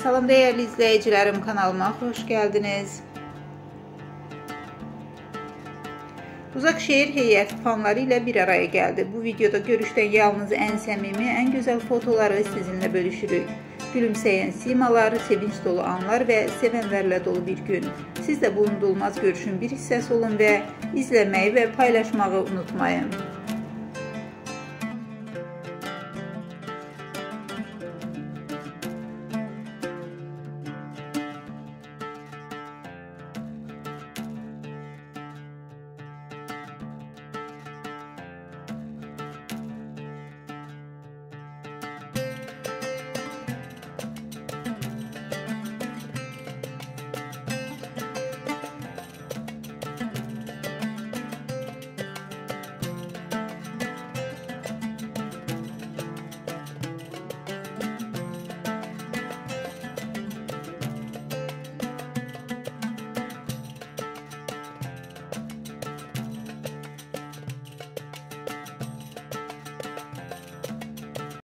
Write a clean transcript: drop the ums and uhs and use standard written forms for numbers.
Salam değerli izleyicilerim, kanalıma hoş geldiniz. Uzaq şehir heyəti fanları ilə bir araya geldi. Bu videoda görüşdən yalnız ən səmimi, ən gözəl fotoları sizinlə bölüşürük. Gülümsəyən simalar, sevinç dolu anlar və sevənlərlə dolu bir gün. Siz də bu unudulmaz görüşün bir hissəsi olun və izləməyi və paylaşmağı unutmayın.